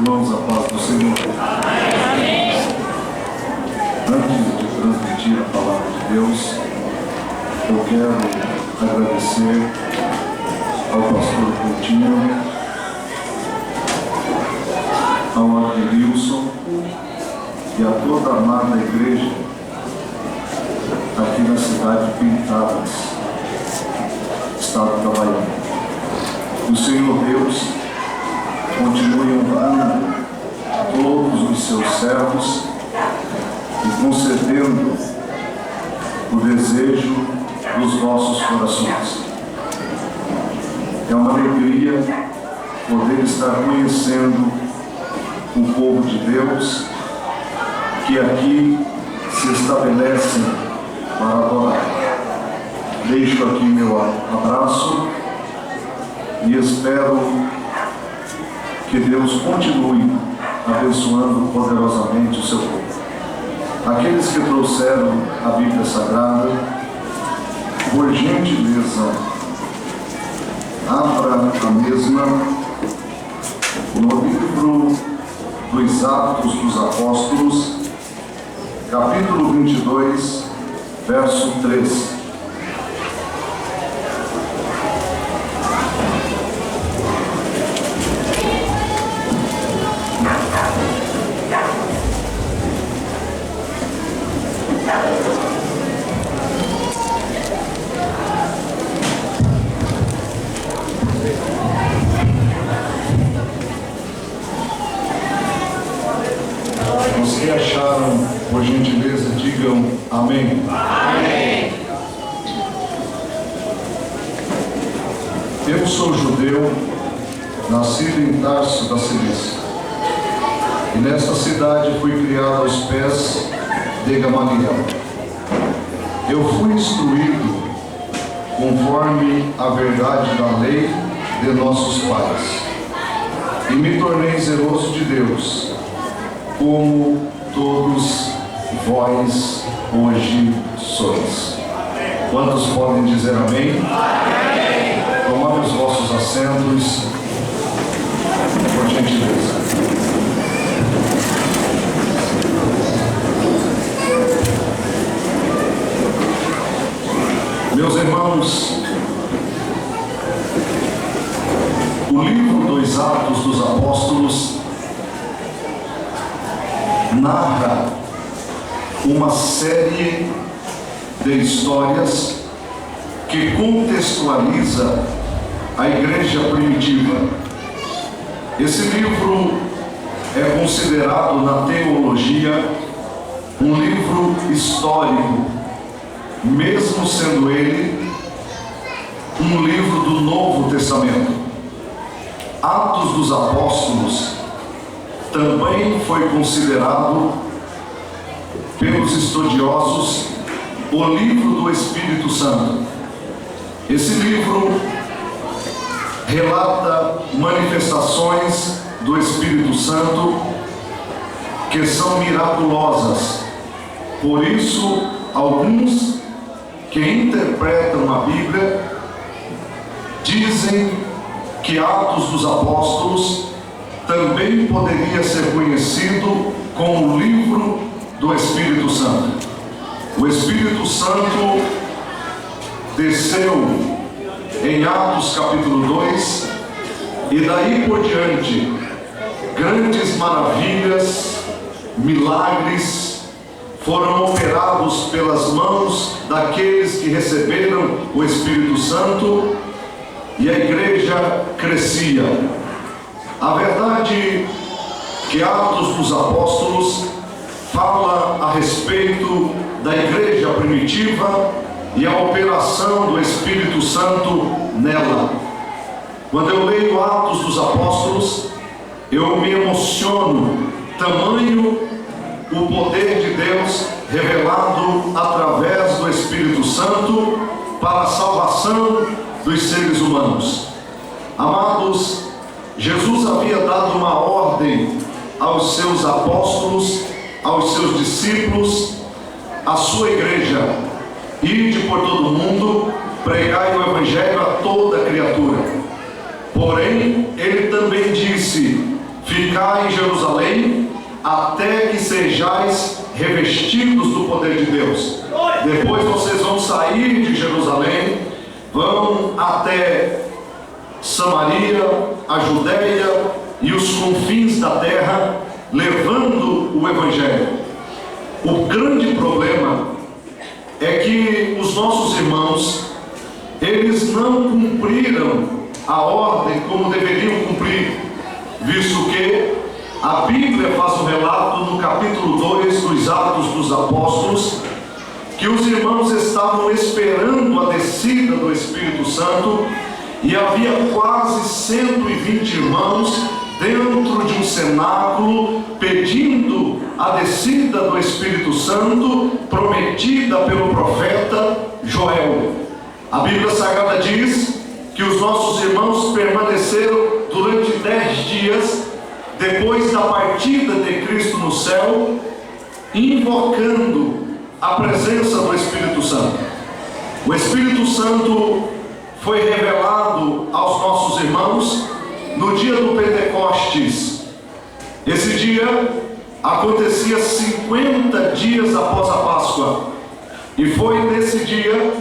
irmãos, a paz do Senhor. Amém. Antes de transmitir a palavra de Deus, eu quero agradecer ao pastor Coutinho, ao Adilson e a toda a amada igreja aqui na cidade de Pintadas, estado da Bahia. O Senhor Deus continue honrando todos os seus servos e concedendo o desejo dos vossos corações. É uma alegria poder estar conhecendo o povo de Deus que aqui se estabelecem para adorar. Deixo aqui meu abraço e espero que Deus continue abençoando poderosamente o seu povo. Aqueles que trouxeram a Bíblia Sagrada, por gentileza, abra a mesma no livro dos Atos dos Apóstolos, capítulo 22, verso 3. Os que acharam, por gentileza, digam amém. Amém. Eu sou judeu, nascido em Tarso da Cilícia, e nesta cidade fui criado aos pés de Gamaliel. Eu fui instruído conforme a verdade da lei de nossos pais, e me tornei zeloso de Deus, como todos vós hoje sois. Quantos podem dizer amém? Amém. Tomai os vossos assentos, por gentileza. Meus irmãos, o livro dos Atos dos Apóstolos narra uma série de histórias que contextualiza a igreja primitiva. Esse livro é considerado na teologia um livro histórico, mesmo sendo ele um livro do Novo Testamento. Atos dos Apóstolos também foi considerado pelos estudiosos o livro do Espírito Santo. Esse livro relata manifestações do Espírito Santo que são miraculosas. Por isso, alguns que interpretam a Bíblia dizem que Atos dos Apóstolos também poderia ser conhecido como o livro do Espírito Santo. O Espírito Santo desceu em Atos capítulo 2, e daí por diante, grandes maravilhas, milagres foram operados pelas mãos daqueles que receberam o Espírito Santo, e a igreja crescia. A verdade que Atos dos Apóstolos fala a respeito da igreja primitiva e a operação do Espírito Santo nela. Quando eu leio Atos dos Apóstolos, eu me emociono, tamanho o poder de Deus revelado através do Espírito Santo para a salvação dos seres humanos. Amados, Jesus havia dado uma ordem aos seus apóstolos, aos seus discípulos, à sua igreja: ide por todo o mundo, pregai o Evangelho a toda criatura. Porém, ele também disse: ficai em Jerusalém, até que sejais revestidos do poder de Deus. Depois vocês vão sair de Jerusalém, vão até Samaria, a Judéia e os confins da terra, levando o Evangelho. O grande problema é que os nossos irmãos, eles não cumpriram a ordem como deveriam cumprir, visto que a Bíblia faz um relato no capítulo 2 dos Atos dos Apóstolos, que os irmãos estavam esperando a descida do Espírito Santo, e havia quase 120 irmãos dentro de um cenáculo, pedindo a descida do Espírito Santo, prometida pelo profeta Joel. A Bíblia Sagrada diz que os nossos irmãos permaneceram durante 10 dias, depois da partida de Cristo no céu, invocando a presença do Espírito Santo. O Espírito Santo foi revelado aos nossos irmãos no dia do Pentecostes. Esse dia acontecia 50 dias após a Páscoa, e foi nesse dia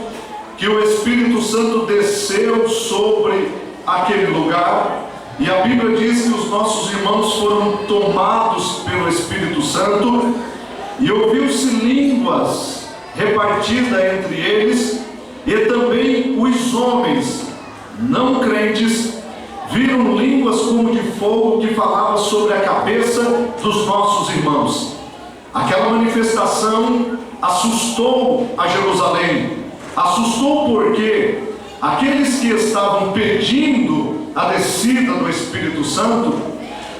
que o Espírito Santo desceu sobre aquele lugar, e a Bíblia diz que os nossos irmãos foram tomados pelo Espírito Santo, e ouviu-se línguas repartidas entre eles, e também os homens não crentes viram línguas como de fogo que falavam sobre a cabeça dos nossos irmãos. Aquela manifestação assustou a Jerusalém. Assustou porque aqueles que estavam pedindo a descida do Espírito Santo,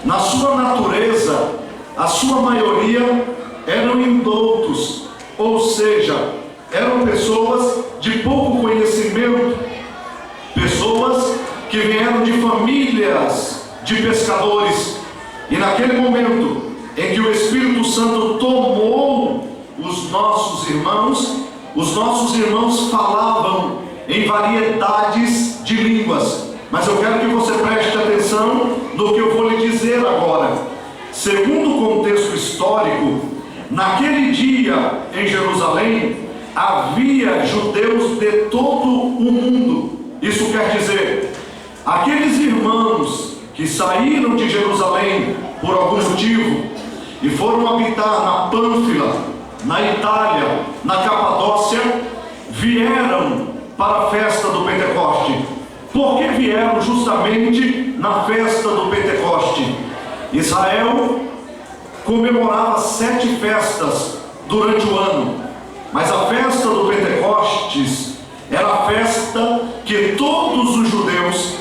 na sua natureza, a sua maioria eram indoutos, ou seja, eram pessoas de pouco conhecimento, pessoas que vieram de famílias de pescadores. E naquele momento em que o Espírito Santo tomou os nossos irmãos falavam em variedades de línguas. Mas eu quero que você preste atenção no que eu vou lhe dizer agora. Segundo o contexto histórico, naquele dia em Jerusalém havia judeus de todo o mundo. Isso quer dizer, aqueles irmãos que saíram de Jerusalém por algum motivo e foram habitar na Pânfila, na Itália, na Capadócia, vieram para a festa do Pentecoste. Por que vieram justamente na festa do Pentecoste? Israel comemorava 7 festas durante o ano, mas a festa do Pentecostes era a festa que todos os judeus,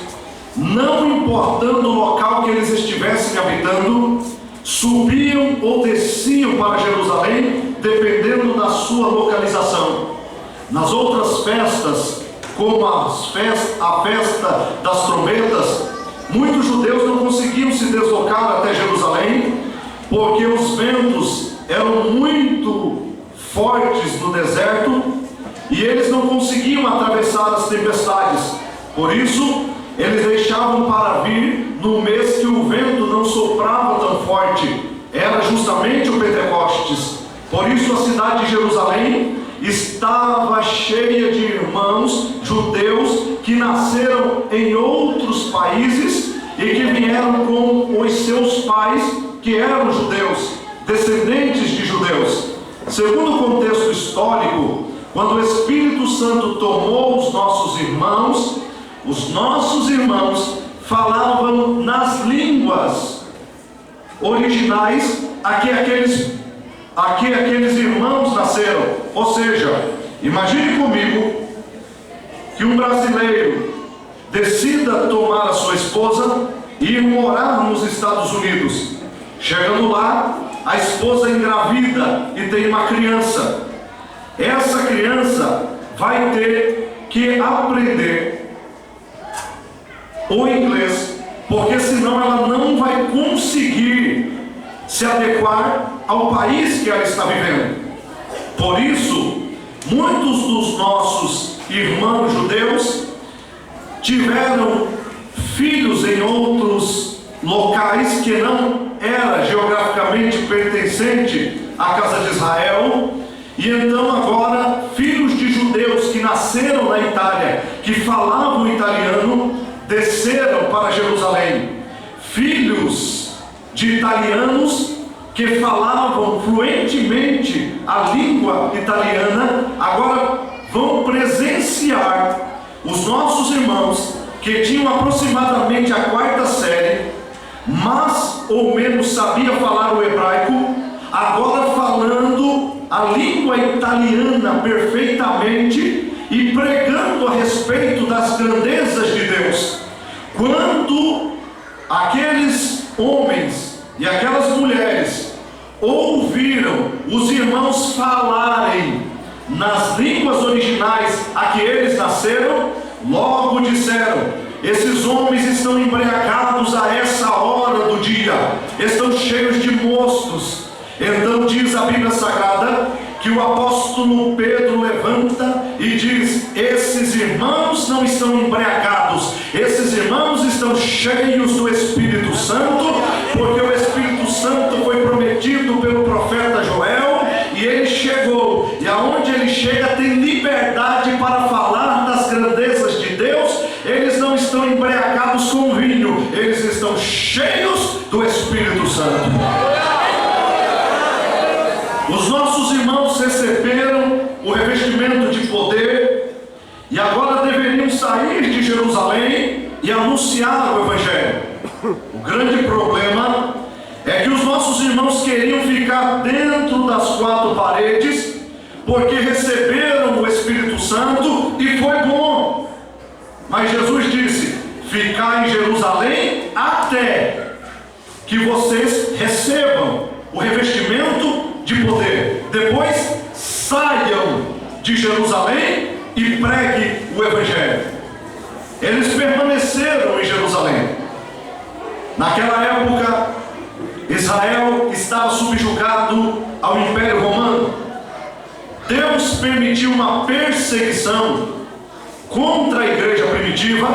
não importando o local que eles estivessem habitando, subiam ou desciam para Jerusalém, dependendo da sua localização. Nas outras festas, como a festa das trombetas, muitos judeus não conseguiam se deslocar até Jerusalém, porque os ventos eram muito fortes no deserto, e eles não conseguiam atravessar as tempestades. Por isso, eles deixavam para vir no mês que o vento não soprava tão forte. Era justamente o Pentecostes. Por isso a cidade de Jerusalém estava cheia de irmãos judeus que nasceram em outros países e que vieram com os seus pais, que eram judeus, descendentes de judeus. Segundo o contexto histórico, quando o Espírito Santo tomou os nossos irmãos falavam nas línguas originais a que aqueles irmãos nasceram. Ou seja, imagine comigo que um brasileiro decida tomar a sua esposa e ir morar nos Estados Unidos. Chegando lá, a esposa engravida e tem uma criança. Essa criança vai ter que aprender o inglês, porque senão ela não vai conseguir se adequar ao país que ela está vivendo. Por isso, muitos dos nossos irmãos judeus tiveram filhos em outros locais que não era geograficamente pertencente à casa de Israel. E então agora filhos de judeus que nasceram na Itália, que falavam italiano, desceram para Jerusalém. Filhos de italianos que falavam fluentemente a língua italiana, agora vão presenciar os nossos irmãos que tinham aproximadamente a 4ª série, mas ou menos sabia falar o hebraico, agora falando a língua italiana perfeitamente e pregando a respeito das grandezas de Deus. Quando aqueles homens e aquelas mulheres ouviram os irmãos falarem nas línguas originais a que eles nasceram, logo disseram: esses homens estão embriagados a essa hora do dia, estão cheios de mostos. Então diz a Bíblia Sagrada que o apóstolo Pedro levanta e diz: esses irmãos não estão embriagados, esses irmãos estão cheios do Espírito Santo, porque o Espírito Santo foi prometido pelo profeta Joel, e ele chegou, e aonde ele chega tem liberdade para falar das grandezas de Deus. Eles não estão embriagados com vinho, eles estão cheios do Espírito Santo. Os nossos irmãos receberam o revestimento de poder e agora deveriam sair de Jerusalém e anunciar o Evangelho. O grande problema é que os nossos irmãos queriam ficar dentro das 4 paredes, porque receberam o Espírito Santo e foi bom. Mas Jesus disse: ficai em Jerusalém até que vocês recebam o revestimento de poder. Depois saiam de Jerusalém e preguem o Evangelho. Eles permaneceram em Jerusalém. Naquela época, Israel estava subjugado ao Império Romano. Deus permitiu uma perseguição contra a igreja primitiva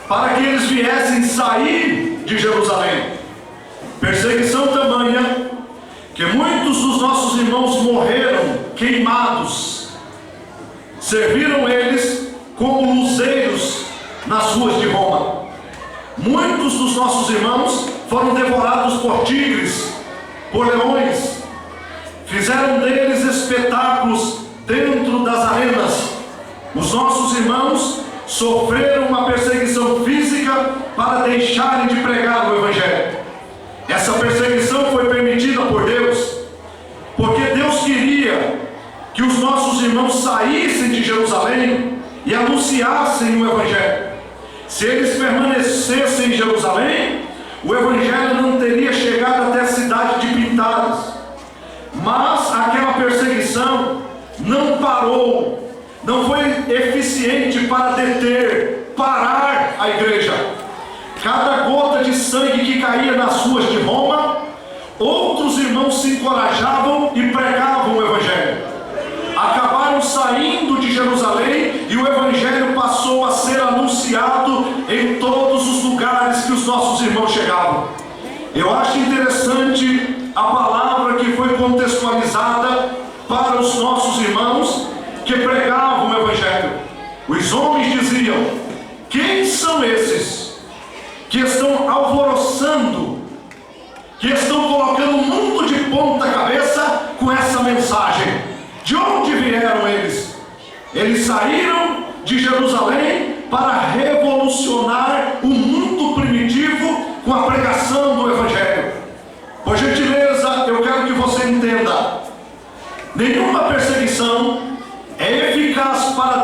para que eles viessem sair de Jerusalém. Perseguição tamanha que muitos dos nossos irmãos morreram queimados. Serviram eles como luzeiros nas ruas de Roma. Muitos dos nossos irmãos foram devorados por tigres, por leões. Fizeram deles espetáculos dentro das arenas. Os nossos irmãos sofreram uma perseguição física para deixarem de pregar o Evangelho. Essa perseguição foi permitida por Deus, porque Deus queria que os nossos irmãos saíssem de Jerusalém e anunciassem o Evangelho. Se eles permanecessem em Jerusalém, o Evangelho não teria chegado até a cidade de Pintadas. Mas aquela perseguição não parou, não foi eficiente para parar a igreja. Cada gota de sangue que caía nas ruas de Roma, outros irmãos se encorajavam e pregavam o Evangelho. Acabaram saindo de Jerusalém e o Evangelho passou a ser anunciado em todos os lugares que os nossos irmãos chegavam. Eu acho interessante a palavra que foi contextualizada para os nossos irmãos que pregavam o Evangelho. Os homens diziam: quem são esses que estão alvoroçando, que estão colocando o mundo de ponta cabeça com essa mensagem? De onde vieram eles? Eles saíram de Jerusalém para revolucionar o mundo primitivo com a pregação do Evangelho. Por gentileza, eu quero que você entenda: nenhuma perseguição é eficaz para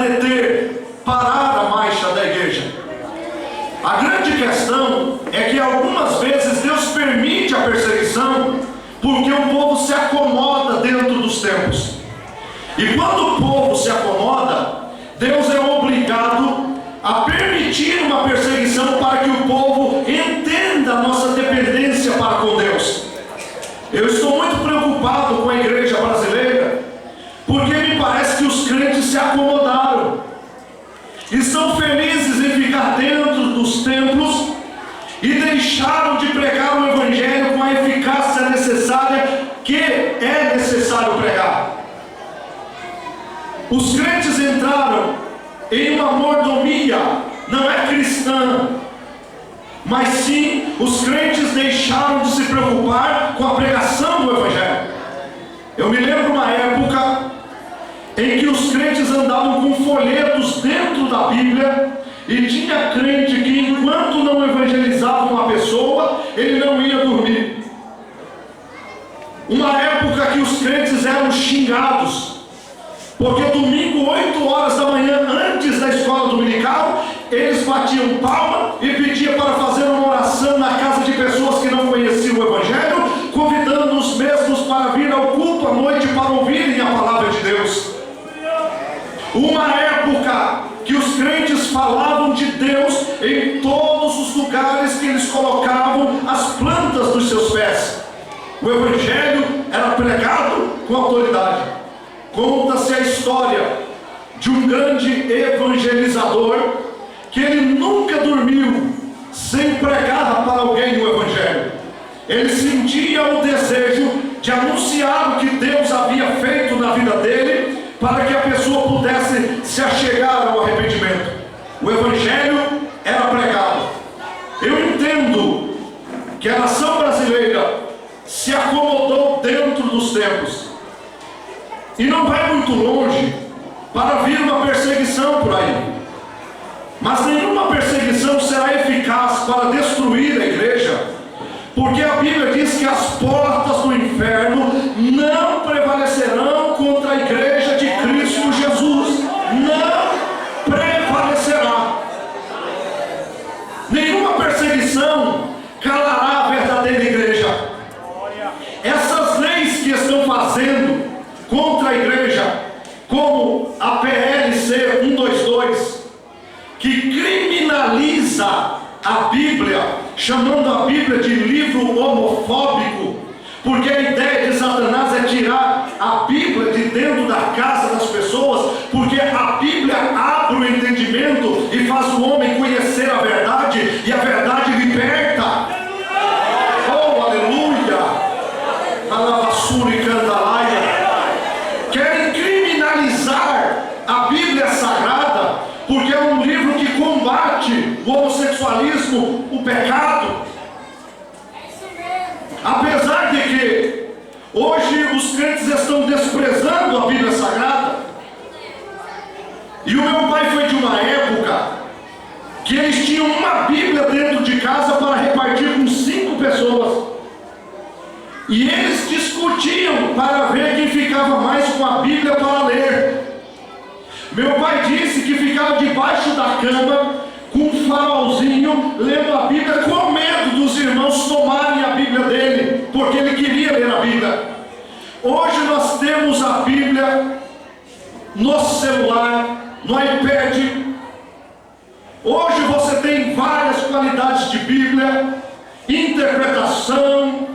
parar a marcha da igreja. A grande questão é que algumas vezes Deus permite a perseguição porque o povo se acomoda dentro dos tempos. E quando o povo se acomoda, Deus é obrigado a permitir uma perseguição para que o povo entenda a nossa dependência para com Deus. Eu estou muito preocupado com a igreja brasileira, porque me parece que os crentes se acomodaram. Estão felizes em ficar dentro dos templos e deixaram de pregar o Evangelho com a eficácia necessária que é necessário pregar. Os crentes entraram em uma mordomia, não é cristã, mas sim os crentes deixaram de se preocupar com a pregação do Evangelho. Eu me lembro uma época em que os crentes andavam com folhetos dentro da Bíblia, e tinha crente que enquanto não evangelizava uma pessoa, ele não ia dormir. Uma época que os crentes eram xingados, porque domingo, 8 horas da manhã, antes da escola dominical, eles batiam palma e pediam para fazer uma oração na casa de pessoas que não conheciam o Evangelho, convidando os mesmos para vir ao culto à noite para ouvirem a palavra de Deus. Uma época que os crentes falavam de Deus em todos os lugares que eles colocavam as plantas dos seus pés. O Evangelho era pregado com autoridade. Conta-se a história de um grande evangelizador que ele nunca dormiu sem pregar para alguém o Evangelho. Ele sentia o desejo de anunciar o que Deus havia feito na vida dele, para que a pessoa pudesse se achegar ao arrependimento. O Evangelho era pregado. Eu entendo que a nação brasileira se acomodou dentro dos tempos, e não vai muito longe para vir uma perseguição por aí, mas nenhuma perseguição será eficaz para destruir a igreja, porque a Bíblia diz que as portas do inferno não prevalecerão contra a igreja de Cristo Jesus. Não prevalecerá. Nenhuma perseguição calará a verdadeira igreja. Essas leis que estão fazendo contra a igreja, como a PLC 122, que criminaliza a Bíblia, chamando a Bíblia de livro homofóbico, porque a ideia de Satanás é tirar a Bíblia de dentro da casa das pessoas, porque a Bíblia abre o entendimento e faz o homem conhecer a verdade, e a verdade liberta. Oh, aleluia! Alabassura e candalaia. Querem criminalizar a Bíblia Sagrada, porque é um livro que combate o homossexualismo, o pecado. Apesar de que hoje os crentes estão desprezando a Bíblia Sagrada, e o meu pai foi de uma época que eles tinham uma Bíblia dentro de casa para repartir com 5 pessoas, e eles discutiam para ver quem ficava mais com a Bíblia para ler. Meu pai disse que ficava debaixo da cama com um farolzinho, lendo a Bíblia, com medo dos irmãos tomarem a Bíblia dele, porque ele queria ler a Bíblia. Hoje nós temos a Bíblia no celular, no iPad. Hoje você tem várias qualidades de Bíblia, interpretação,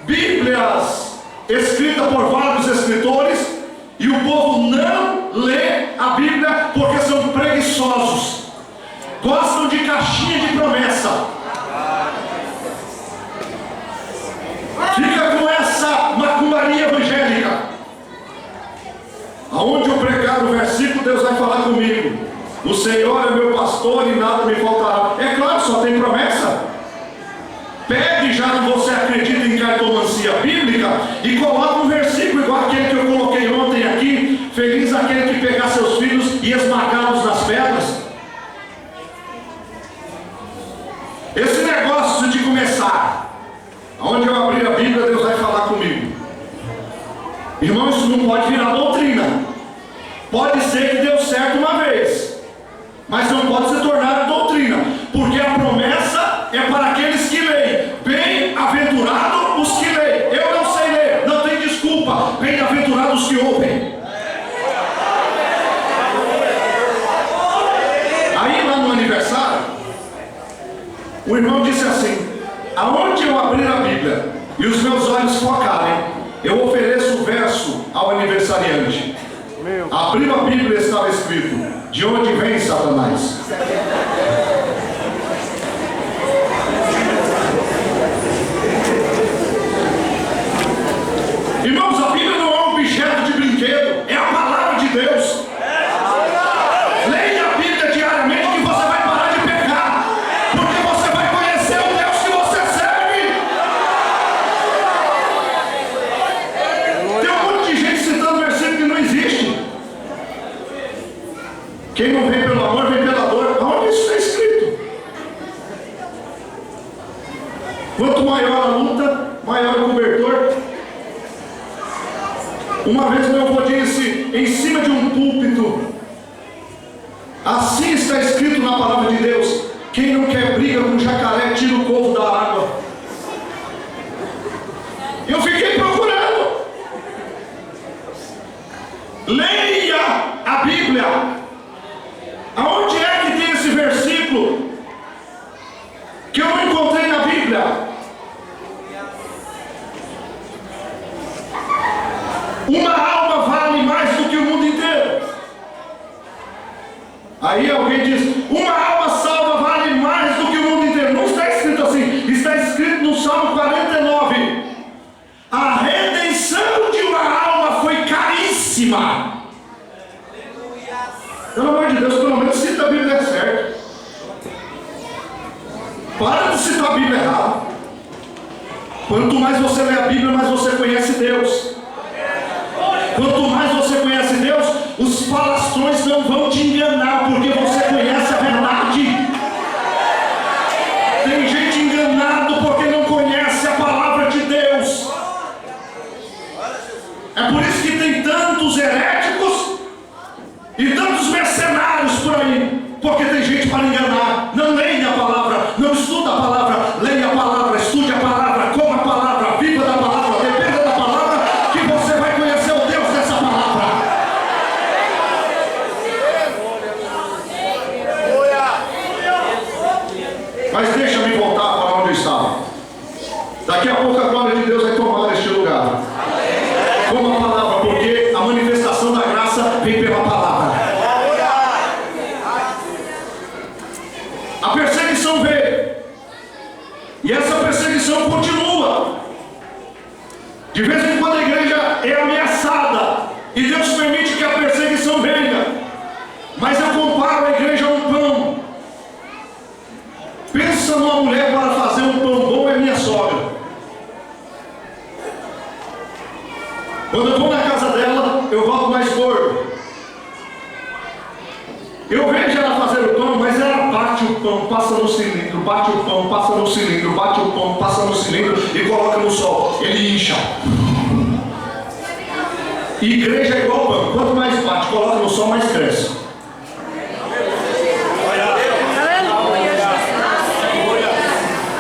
Bíblias escritas por vários escritores, e o povo não lê a Bíblia porque são preguiçosos, gostam de caixinha de promessa. Fica com essa macumbaria evangélica. Aonde eu pregar o versículo, Deus vai falar comigo. O Senhor é meu pastor e nada me faltará. É claro, só tem promessa. Pegue, já que você acredita em cartomancia bíblica, e coloque um versículo igual aquele que eu coloquei ontem aqui: feliz aquele que pegar seus filhos e esmagá-los nas pedras. Esse negócio de começar, onde eu abrir a Bíblia, Deus vai falar comigo. Irmão, isso não pode virar doutrina. Pode ser que deu certo uma vez, mas não pode se tornar doutrina, porque a promessa é para aqueles que leem. Bem-aventurados os que leem. Eu não sei ler, não tem desculpa. Bem-aventurados os que ouvem. Aí lá no aniversário, o irmão disse assim: aonde eu abrir a Bíblia e os meus olhos focarem, eu ofereço o verso ao aniversariante. Abriu a Bíblia e estava escrito: de onde vem Satanás? Uma vez meu avô disse, em cima de um púlpito, assim está escrito na palavra de Deus: quem não quer briga com jacaré, tira o couro da água. Eu fiquei procurando. Leia a Bíblia. Aonde é que tem esse versículo que eu não encontrei na Bíblia? Uma alma vale mais do que o mundo inteiro. Aí alguém diz, uma alma salva vale mais do que o mundo inteiro. Não está escrito assim. Está escrito no Salmo 49. A redenção de uma alma foi caríssima. Pelo amor de Deus, pelo menos cita a Bíblia certo. Para de citar a Bíblia errada. Quanto mais você lê a Bíblia, mais você conhece Deus. Quanto mais você conhece Deus, os falastrões não vão te enganar, porque você conhece a verdade. Tem gente enganado porque não conhece a palavra de Deus. É por isso que tem tantos heréticos e tantos mercenários por aí, porque tem gente para enganar. Não leia a palavra, não estuda a palavra, leia a palavra, estude a palavra, coma a palavra, viva da palavra, dependa da palavra, que você vai conhecer o Deus dessa palavra. Mas deixa-me voltar para onde eu estava. Daqui a pouco a glória de Deus vai tomar este lugar. Coma a palavra, porque a manifestação da graça vem pela palavra. A perseguição veio. E essa perseguição continua. De vez em quando a igreja é ameaçada. E Deus permite que a perseguição venha. Mas eu comparo a igreja a um pão. Pensa numa mulher para fazer um pão bom, é minha sogra. Quando eu vou na casa dela, eu volto mais gordo. Eu vejo ela fazer o pão, mas ela bate o pão, passa no cilindro, bate o pão, passa no cilindro, bate o pão, passa no cilindro e coloca no sol. Ele incha. Igreja é igual pão. Quanto mais bate, coloca no sol, mais cresce.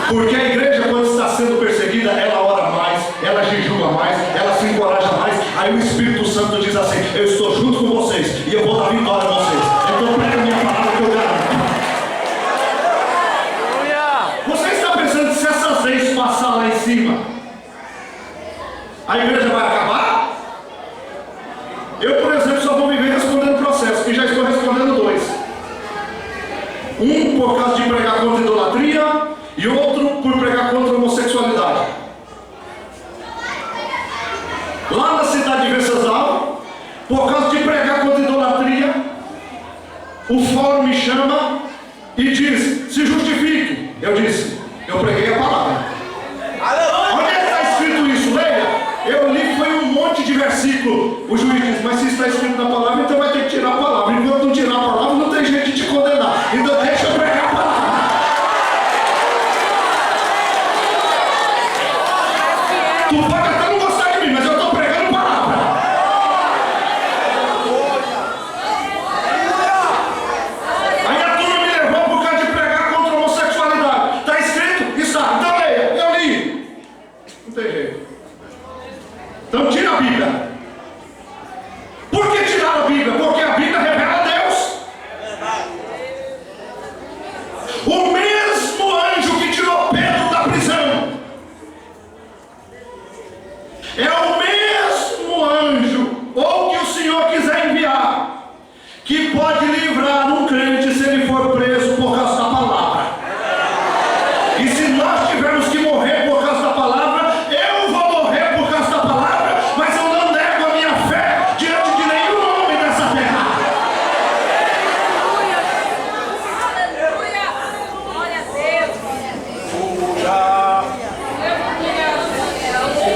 Porque a igreja, quando está sendo perseguida, ela ora mais, ela jejua mais, ela se encoraja mais. Aí o Espírito Santo diz assim: eu estou junto com vocês e eu vou dar vitória a vocês. Então prega a minha palavra que eu garanto. Você está pensando que se essas leis passar lá em cima, a igreja vai acabar? Eu, por exemplo, só vou viver respondendo processo, e já estou respondendo 2. Um por causa de pregar contra a idolatria, e outro por pregar contra a homossexualidade. Lá na cidade de Venceslau, por causa de pregar contra a idolatria, o fórum me chama e diz: se justifique. Eu disse: eu preguei a palavra. Onde é que está escrito isso? Leia. Eu li, foi um monte de versículo. O juiz diz: mas se está escrito na palavra, então vai ter que tirar a palavra. Enquanto não tirar a palavra, não tem jeito de te condenar. Então deixa eu pregar a palavra. Tu pode até não gostar de mim, mas eu estou pregando palavra. Aí a turma me levou por causa de pregar contra a homossexualidade. Está escrito? Está. Então leia. Eu li. Não tem jeito. Então tira a Bíblia. Por que tirar a Bíblia? Porque a Bíblia revela Deus. O mesmo anjo que tirou Pedro da prisão é o mesmo anjo, ou que o Senhor quiser enviar, que pode livrar um crente se ele for preso por causa da palavra. E se nós tivermos que morrer por causa da palavra, eu vou morrer por causa da palavra, mas eu não nego a minha fé diante de nenhum homem dessa terra. Glória a Deus.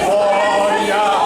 Glória.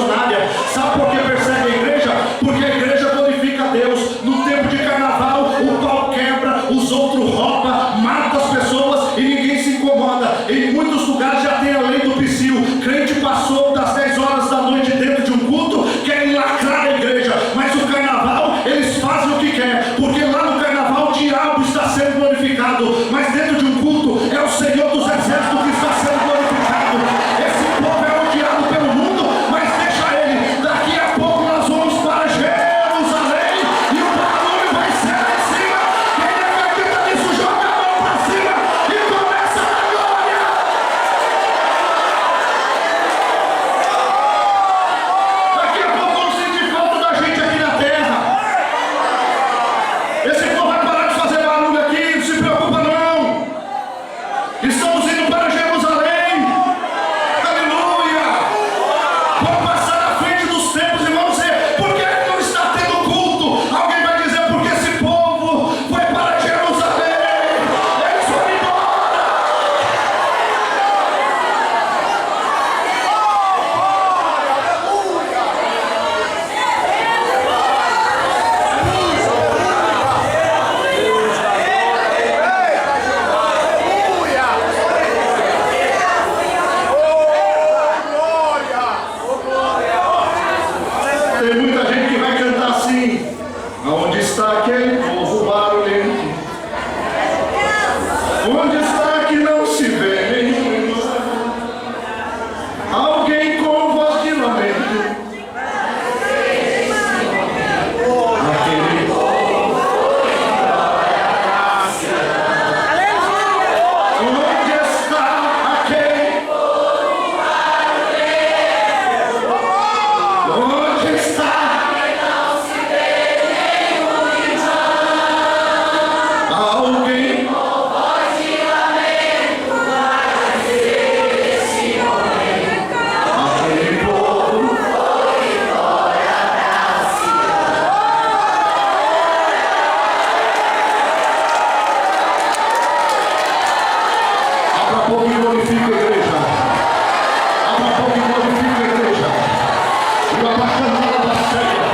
missionária. Sabe por que persegue a igreja? Porque a igreja glorifica a Deus. No tempo de carnaval, o pau quebra, os outros roubam, mata as pessoas e ninguém se incomoda. Em muitos lugares já tem a lei do psil. Crente passou das 10 horas da noite dentro de um culto, querem lacrar a igreja. Mas o carnaval, eles fazem o que quer, porque lá no carnaval o diabo está sendo glorificado. Mas dentro de um culto, é o Senhor dos Exércitos que está sendo glorificado. Esse povo é odiado pelo mundo, mas deixa ele. Daqui a pouco nós vamos para Jerusalém e o barulho vai ser lá em cima. Quem acredita nisso, joga a mão para cima e começa a glória. Daqui a pouco vamos sentir falta da gente aqui na terra. Esse povo vai parar de fazer barulho aqui, não se preocupa não. Estamos indo para Jerusalém. Aleluia. Vamos passar na frente dos tempos e vamos ver por que não está tendo culto. Alguém vai dizer porque esse povo foi para Jerusalém. Eles foram embora. Tem muita gente que vai cantar assim: aonde está aquele povo barulhento? Onde está que não se vê? Alguém com voz de lamento. Aquele povo. Onde está aquele povo barulhento? Onde está? Alguém com voz de lamento vai dizer esse momento. Aquele povo foi embora da cidade. Abra a boca e glorifica a igreja. Abra a boca e glorifica a igreja. E a baixada da ceia.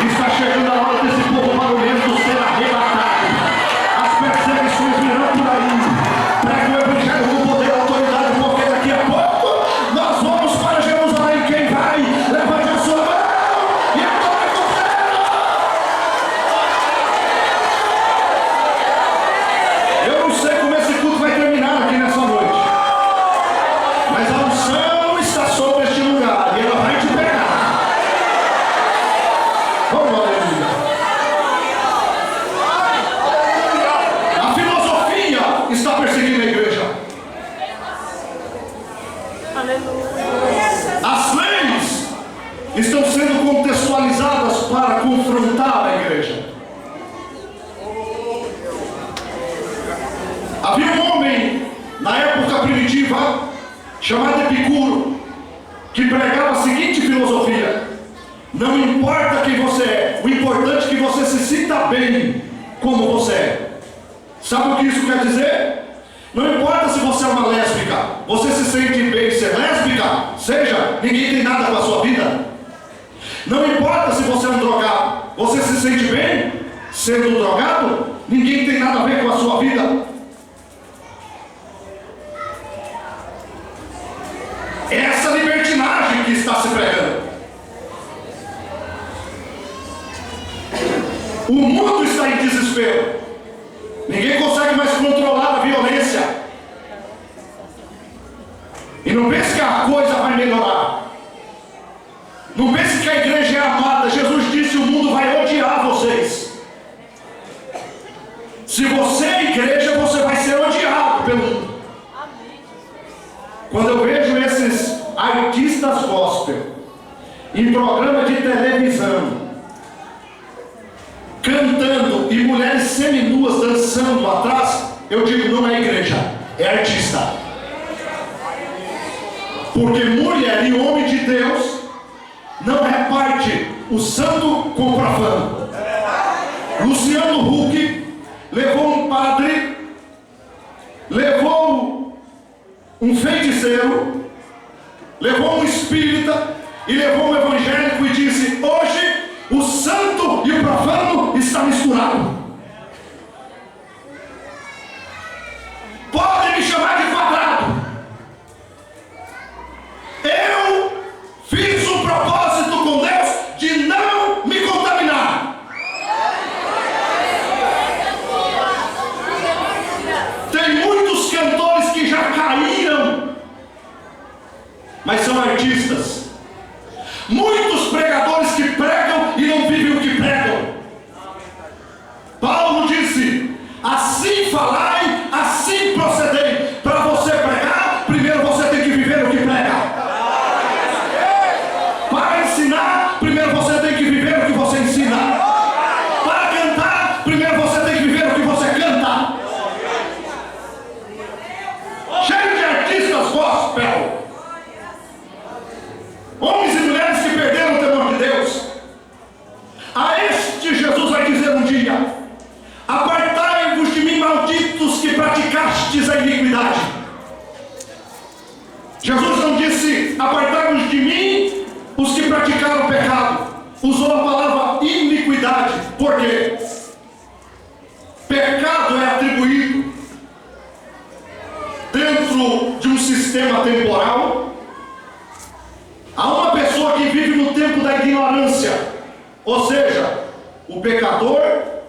Está chegando a hora desse povo barulhento ser arrebatado. As perseguições virão por aí. Pregue o evangelho com poder e autoridade, porque daqui a pouco nós vamos para Jerusalém. Quem vai? Levante a sua mão e adore com fé. Eu não sei como esse culto vai terminar aqui nessa noite, mas a unção está sobre este lugar e ela vai te pegar. Vamos, aleluia. A filosofia está perseguindo a igreja. As leis estão sendo contextualizadas para confrontar a igreja. Havia um homem na época primitiva chamado Epicuro, que pregava a seguinte filosofia: não importa quem você é, o importante é que você se sinta bem como você é. Sabe o que isso quer dizer? Não importa se você é uma lésbica, você se sente bem ser lésbica, seja, ninguém tem nada com a sua vida. Não importa se você é um drogado, você se sente bem sendo drogado, ninguém tem nada a ver com a sua vida. É essa libertinagem que está se pregando. O mundo está em desespero. Ninguém consegue mais controlar a violência. E não pense que a coisa vai melhorar. Não pense que a igreja é amada. Jesus disse: o mundo vai odiar vocês. Se você é igreja, você vai ser odiado pelo mundo. Quando eu vejo esses artistas gospel em programa de televisão cantando e mulheres seminuas dançando atrás, eu digo: não é igreja, é artista. Porque mulher e homem de Deus não reparte o santo com o profano. Luciano Huck levou um padre, levou um feiticeiro, levou um espírita e levou um evangélico e disse: hoje o santo e o profano está misturado. Pode me chamar de quadrado. Eu fiz um propósito com Deus de não me contaminar. Tem muitos cantores que já caíram, mas são artistas. Muitos pregadores que pregam e não vivem o que pregam. Paulo disse: assim falai, assim procedei. Para você pregar, primeiro você tem que viver o que prega. Para ensinar, primeiro você tem que viver o que você ensina. Para cantar, primeiro você tem que viver o que você canta. Cheio de artistas gospel, homens e mulheres que perderam o temor de Deus. A este Jesus vai dizer um dia: apartai-vos de mim, malditos, que praticastes a iniquidade. Jesus não disse: apartai-vos de mim, os que praticaram o pecado. Usou a palavra iniquidade. Por quê? Pecado é atribuído dentro de um sistema temporal a uma pessoa que vive no tempo da ignorância. Ou seja, o pecador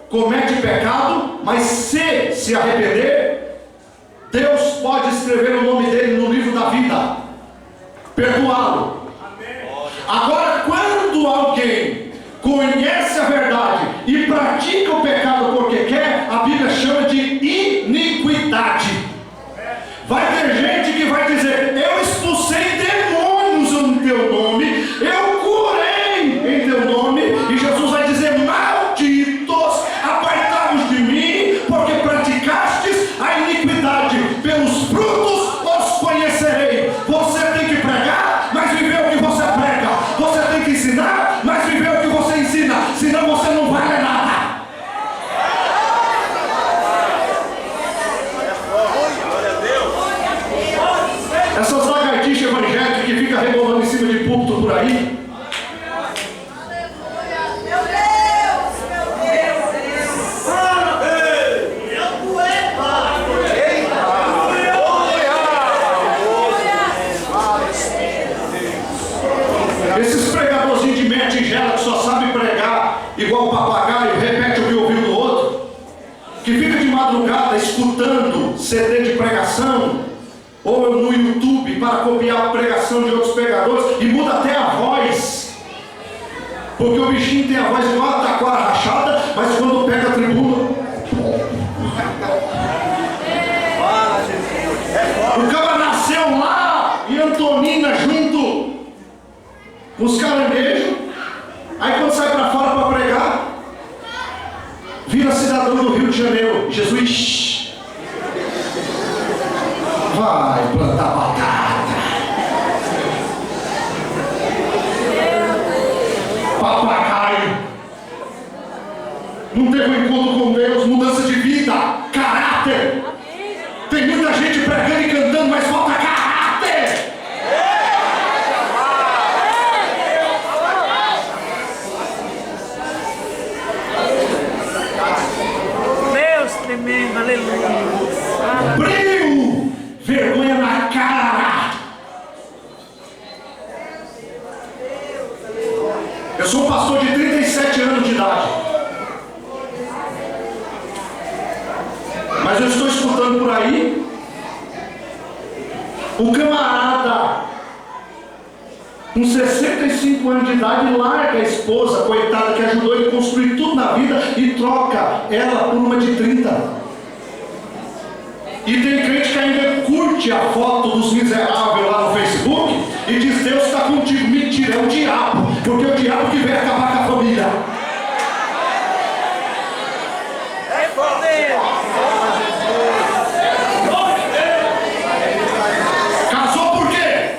comete pecado, mas se arrepender, Deus pode escrever o nome dele no livro da vida, perdoá-lo. Agora, quando alguém conhece a verdade e pratica o pecado porque quer, a Bíblia chama de iniquidade. Vai ter gente que vai dizer: eu expulsei demônios em teu nome, eu curei em teu nome, e Jesus vai dizer: malditos, apartai-vos de mim, porque praticastes a iniquidade. Pelos frutos os conhecerei. Você tem que pregar, mas viver o que você prega. Você tem que ensinar, mas viver o que você ensina. Senão você não vale nada. Essas lagartixas evangélicas que ficam rebolando em cima de púlpito por aí. Esses pregadorzinhos de meia tigela que só sabem pregar igual papagaio, repete o que ouviu do outro, que fica de madrugada escutando CD de pregação ou no YouTube para copiar a pregação de outros pregadores, e muda até a voz, porque o bichinho tem a voz igual a taquara rachada, mas quando pega a tribuna, o cara nasceu lá em Antonina junto com os caranguejos. Aí quando sai para fora para pregar, vira cidadão do Rio de Janeiro. Jesus vai plantar batata, papagaio, não teve um encontro com Deus, mudança de vida, caráter. Tem muita gente pregando e cantando, mas falta caráter. Deus tremendo, aleluia. Brilho, vergonha na cara. Eu sou um pastor de 37 anos de idade, mas eu estou escutando por aí o camarada com 65 anos de idade larga a esposa, coitada, que ajudou ele a construir tudo na vida, e troca ela por uma de 30. E tem crente que ainda curte a foto dos miseráveis lá no Facebook e diz: Deus está contigo. Mentira, é o diabo, porque é o diabo que vem acabar com a família. É poder. Casou por quê?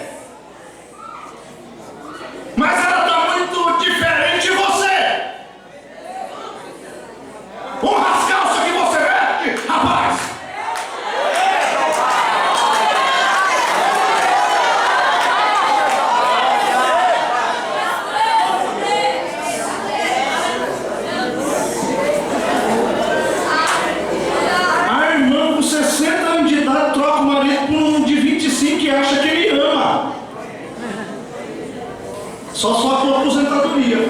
Mas ela está muito diferente de você. Honra as calças que você veste, rapaz. sabia.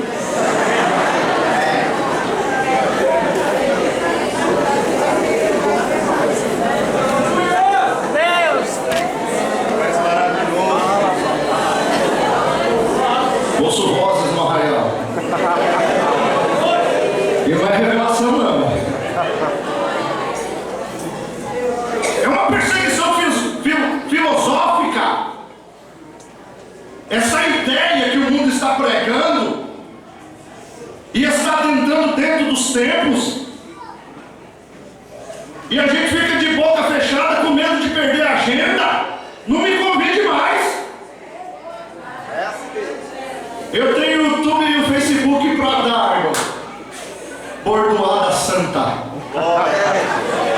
Ouço vozes no arraial. E não é revelação, não. É uma perseguição filosófica. Essa ideia que o mundo está pregando e está tentando dentro dos tempos, e a gente fica de boca fechada com medo de perder a agenda. Não me convide mais. Eu tenho o YouTube e o Facebook para dar, irmão. Bordoada Santa.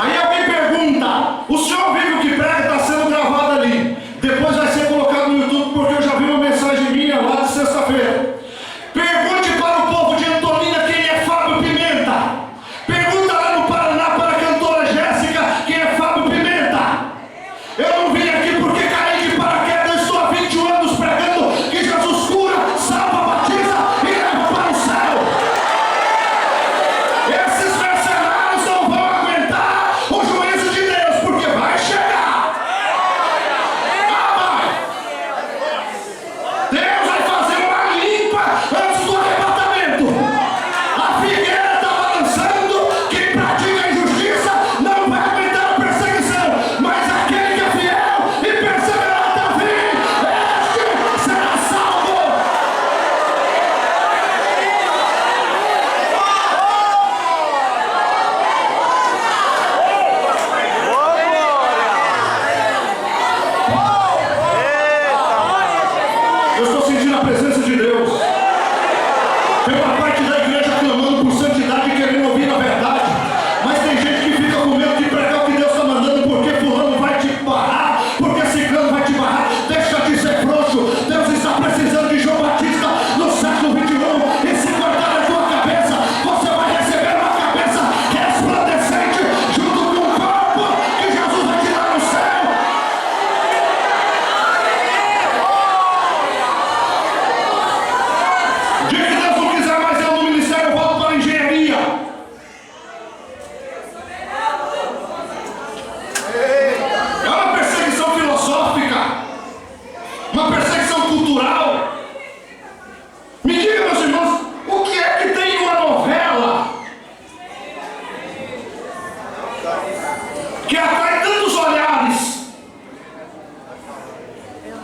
Aí alguém pergunta: o senhor viu o que prega? Está sendo gravado ali. Depois vai ser colocado no YouTube, porque eu já vi uma mensagem minha lá de sexta-feira. Pergunte para o povo de Antolina quem é Fábio Pimenta. Pergunta lá no Paraná para a cantora Jéssica quem é Fábio Pimenta. Eu não vim aqui porque caí de paraquedas. Eu estou há 21 anos pregando que Jesus cura, salva, batiza e leva para o céu. Esses mercenários não vão aguentar o juízo de Deus, porque vai chegar. Ah, vai. Deus vai fazer uma limpa antes do arrebatamento. A figueira está balançando. Quem pratica a injustiça não vai aguentar a perseguição, mas aquele que é fiel e perseverar até o fim, este será salvo. Eu estou sentindo a presença de Deus. Tem uma parte da igreja clamando por santidade e querendo ouvir a verdade, mas tem gente que fica com medo de pregar o que Deus está mandando, porque fulano vai te barrar, porque ciclano vai te barrar. Deixa de ser frouxo. Deus está precisando de João Batista no século 21, e se cortar a tua cabeça, você vai receber uma cabeça resplandecente junto com o corpo que Jesus vai te dar no céu. Diga que Deus não quiser mais eu no ministério, eu volto para a engenharia. É uma perseguição filosófica, uma perseguição cultural. Me diga, meus irmãos, o que é que tem em uma novela que atrai tantos olhares?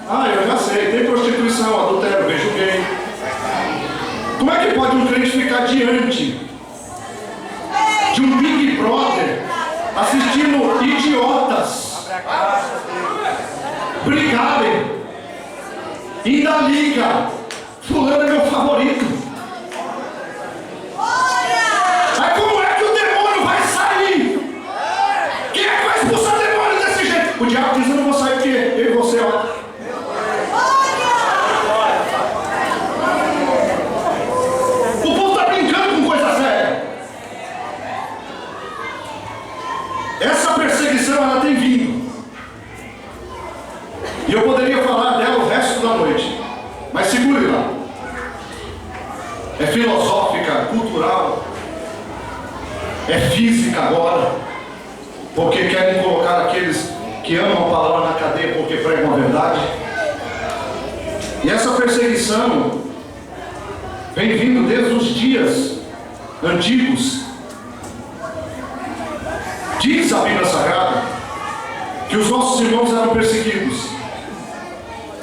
Ah, eu já sei, tem prostituição, adultério, beijo gay. Como é que pode um crente ficar diante de um Big Brother assistindo idiotas brigarem e ainda liga: fulano é meu favorito? Aí como é que o demônio vai sair? Quem é que vai expulsar demônio desse jeito? O diabo diz: eu não vou sair porque eu e você, ó. O povo está brincando com coisa séria. Essa perseguição, ela tem vindo. E eu poderia falar dela o resto da noite, mas segure lá. É filosófica, cultural, é física agora, porque querem colocar aqueles que amam a palavra na cadeia porque pregam a verdade. E essa perseguição vem vindo desde os dias antigos. Diz a Bíblia Sagrada que os nossos irmãos eram perseguidos.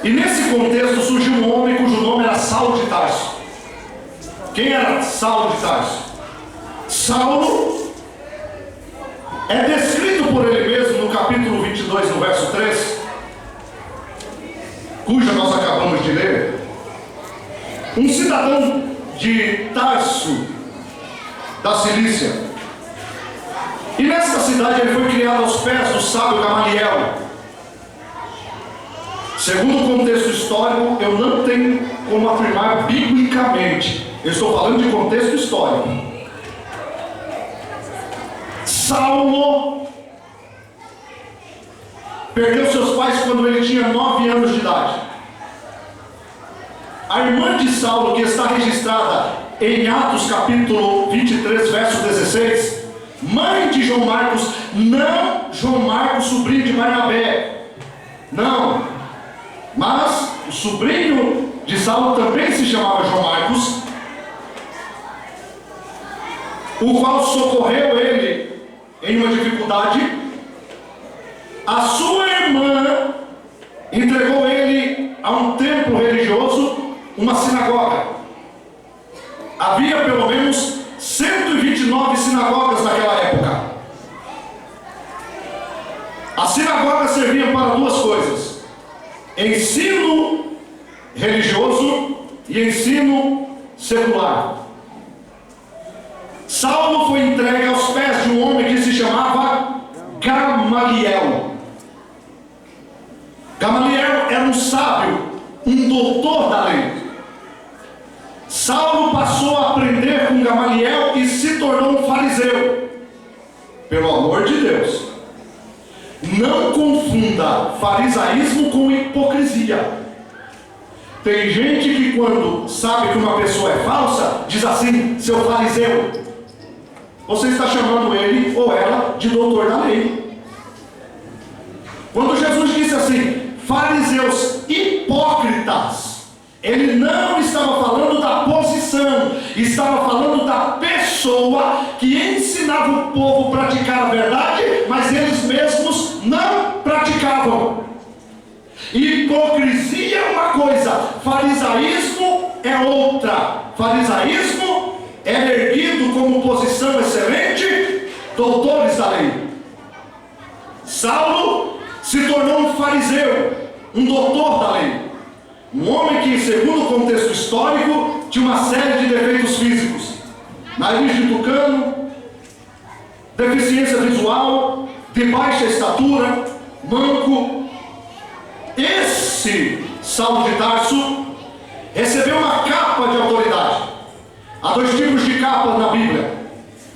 E nesse contexto surgiu um homem cujo nome era Saulo de Tarso. Quem era Saulo de Tarso? Saulo é descrito por ele mesmo no capítulo 22, no verso 3, cuja nós acabamos de ler. Um cidadão de Tarso, da Cilícia. E nessa cidade ele foi criado aos pés do sábio Gamaliel. Segundo o contexto histórico, eu não tenho como afirmar biblicamente. Eu estou falando de contexto histórico. Saulo perdeu seus pais quando ele tinha 9 anos de idade. A irmã de Saulo, que está registrada em Atos capítulo 23, verso 16, mãe de João Marcos, não João Marcos, sobrinho de Barnabé, não, mas o sobrinho de Saulo também se chamava João Marcos, o qual socorreu ele em uma dificuldade. A sua irmã entregou ele a um templo religioso, uma sinagoga. Havia pelo menos 129 sinagogas naquela época. As sinagogas serviam para duas coisas: ensino religioso e ensino secular. Saulo foi entregue aos pés de um homem que se chamava Gamaliel. Gamaliel era um sábio, um doutor da lei. Saulo passou a aprender com Gamaliel e se tornou um fariseu. Pelo amor de Deus, não confunda farisaísmo com hipocrisia. Tem gente que quando sabe que uma pessoa é falsa, diz assim: seu fariseu. Você está chamando ele ou ela de doutor da lei. Quando Jesus disse assim, fariseus hipócritas, ele não estava falando da posição, estava falando da pessoa que ensinava o povo a praticar a verdade, mas eles mesmos não praticavam. Hipocrisia é uma coisa, farisaísmo é outra. Farisaísmo é erguido como posição excelente, doutores da lei. Saulo se tornou um fariseu, um doutor da lei, um homem que, segundo o contexto histórico, tinha uma série de defeitos físicos: nariz de tucano, deficiência visual, de baixa estatura, manco. Esse Saulo de Tarso recebeu uma capa de autoridade. Há dois tipos de capas na Bíblia.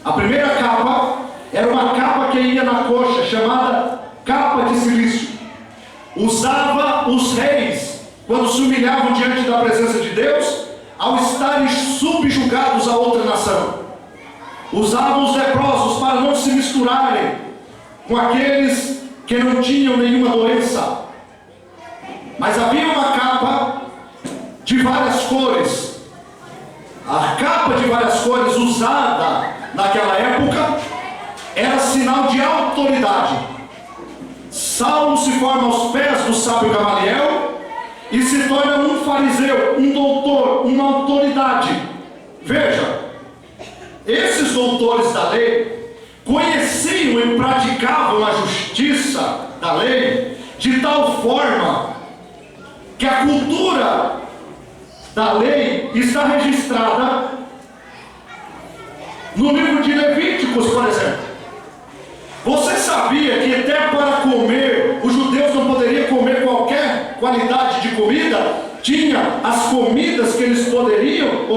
A primeira capa era uma capa que ia na coxa, chamada capa de silício. Usava os reis quando se humilhavam diante da presença de Deus, ao estarem subjugados a outra nação. Usavam os leprosos para não se misturarem com aqueles que não tinham nenhuma doença. Mas havia uma capa de várias cores. A capa de várias cores usada naquela época era sinal de autoridade. Saulo se forma aos pés do sábio Gamaliel e se torna um fariseu, um doutor, uma autoridade. Veja, esses doutores da lei conheciam e praticavam a justiça da lei de tal forma que a cultura da lei está registrada no livro de Levíticos, por exemplo. Você sabia que até para comer, os judeus não poderiam comer qualquer qualidade de comida? Tinha as comidas que eles poderiam